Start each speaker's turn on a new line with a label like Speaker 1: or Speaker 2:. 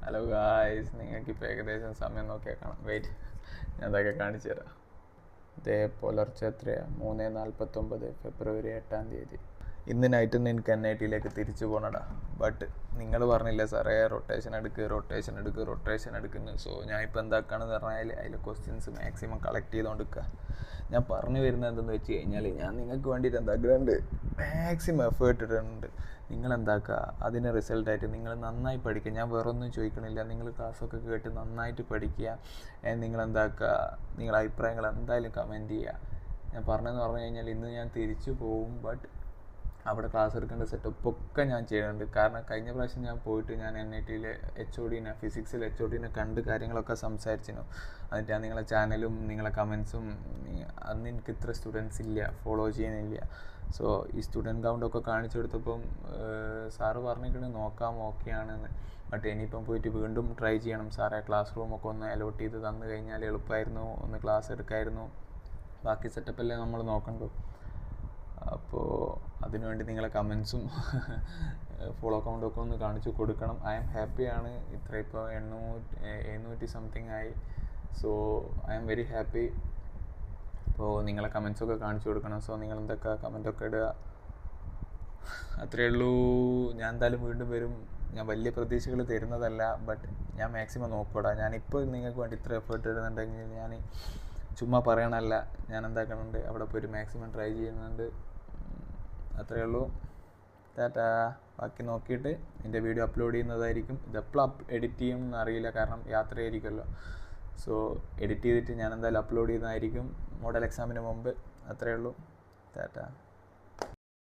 Speaker 1: Hello guys, നിങ്ങൾക്കിപ്പോൾ ഏകദേശം സമയം നോക്കിയാൽ കാണാം. വെയിറ്റ്, ഞാൻ അതൊക്കെ കാണിച്ചു തരാം. ഇതേ പുലർച്ചെ എത്രയാണ്? 3:49 ഫെബ്രുവരി 8. ഇന്ന് നൈറ്റിൽ നിന്ന് എനിക്ക് NIT തിരിച്ചു പോകണടാ. ബട്ട് നിങ്ങൾ പറഞ്ഞില്ല സാറേ റൊട്ടേഷൻ എടുക്കുന്നു. സോ ഞാൻ ഇപ്പോൾ എന്താക്കുകയാണെന്ന് പറഞ്ഞാൽ അതിലെ ക്വസ്റ്റ്യൻസ് മാക്സിമം കളക്ട് ചെയ്തുകൊണ്ടിരിക്കുക. ഞാൻ പറഞ്ഞു വരുന്നത് എന്തെന്ന് വെച്ച് കഴിഞ്ഞാൽ, ഞാൻ നിങ്ങൾക്ക് വേണ്ടിയിട്ട് എന്താക്കുന്നുണ്ട്, മാക്സിമം എഫേർട്ട് ഇടുന്നുണ്ട്. നിങ്ങളെന്താക്കുക, അതിന് റിസൾട്ടായിട്ട് നിങ്ങൾ നന്നായി പഠിക്കുക. ഞാൻ വേറെ ഒന്നും ചോദിക്കണില്ല. നിങ്ങൾ ക്ലാസ്സൊക്കെ കേട്ട് നന്നായിട്ട് പഠിക്കുക. നിങ്ങളെന്താക്കുക, നിങ്ങളുടെ അഭിപ്രായങ്ങൾ എന്തായാലും കമൻറ്റ് ചെയ്യുക. ഞാൻ പറഞ്ഞതെന്ന് പറഞ്ഞു കഴിഞ്ഞാൽ, ഇന്ന് ഞാൻ തിരിച്ചു പോകും. ബട്ട് അവിടെ ക്ലാസ് എടുക്കേണ്ട സെറ്റപ്പൊക്കെ ഞാൻ ചെയ്യുന്നുണ്ട്. കാരണം കഴിഞ്ഞ പ്രാവശ്യം ഞാൻ പോയിട്ട് ഞാൻ NITയിലെ ഫിസിക്സിലെ HOD കണ്ട് കാര്യങ്ങളൊക്കെ സംസാരിച്ചിരുന്നു. എന്നിട്ട് ഞാൻ നിങ്ങളെ ചാനലും നിങ്ങളെ കമൻസും, അന്ന് എനിക്ക് ഇത്ര സ്റ്റുഡൻസ് ഇല്ല, ഫോളോ ചെയ്യുന്നില്ല. സോ ഈ സ്റ്റുഡൻറ്റ് കൗണ്ടൊക്കെ കാണിച്ചു കൊടുത്തപ്പം സാറ് പറഞ്ഞിട്ടുണ്ട് നോക്കാം, ഓക്കെയാണെന്ന്. ബട്ട് ഇനിയിപ്പം പോയിട്ട് വീണ്ടും ട്രൈ ചെയ്യണം. സാറേ ക്ലാസ് റൂമൊക്കെ ഒന്ന് അലോട്ട് ചെയ്ത് തന്നു കഴിഞ്ഞാൽ എളുപ്പമായിരുന്നു, ഒന്ന് ക്ലാസ് എടുക്കായിരുന്നു. ബാക്കി സെറ്റപ്പല്ലേ നമ്മൾ നോക്കണ്ടു. അപ്പോൾ അതിനുവേണ്ടി നിങ്ങളെ കമൻസും ഫോളോ കൗണ്ടൊക്കെ ഒന്ന് കാണിച്ചു കൊടുക്കണം. ഐ ആം ഹാപ്പിയാണ്. ഇത്ര ഇപ്പോൾ 700 സംതിങ് ആയി. So I am very happy. അപ്പോൾ നിങ്ങളെ കമൻസൊക്കെ കാണിച്ചു കൊടുക്കണം. സോ നിങ്ങൾ എന്തൊക്കെ കമൻറ്റൊക്കെ ഇടുക. അത്രയേ ഉള്ളൂ. ഞാൻ എന്തായാലും വീണ്ടും വരും. ഞാൻ വലിയ പ്രതീക്ഷകൾ തരുന്നതല്ല, ബട്ട് ഞാൻ മാക്സിമം നോക്കൂടാ. ഞാനിപ്പോൾ നിങ്ങൾക്ക് വേണ്ടി ഇത്ര എഫേർട്ട് ഇടുന്നുണ്ടെങ്കിൽ ഞാൻ ചുമ്മാ പറയണമല്ല. ഞാൻ എന്താക്കുന്നുണ്ട്, അവിടെ പോയിട്ട് മാക്സിമം ട്രൈ ചെയ്യുന്നുണ്ട്. അത്രയേ ഉള്ളൂ. ടാറ്റാ. ബാക്കി നോക്കിയിട്ട് എൻ്റെ വീഡിയോ അപ്ലോഡ് ചെയ്യുന്നതായിരിക്കും. ഇതെപ്പോഴും എഡിറ്റ് ചെയ്യുമെന്ന് അറിയില്ല, കാരണം യാത്രയായിരിക്കുമല്ലോ. സോ എഡിറ്റ് ചെയ്തിട്ട് ഞാൻ എന്തായാലും അപ്ലോഡ് ചെയ്യുന്നതായിരിക്കും മോഡൽ എക്സാമിന് മുമ്പ്. അത്രയേ ഉള്ളൂ. ടാറ്റാ.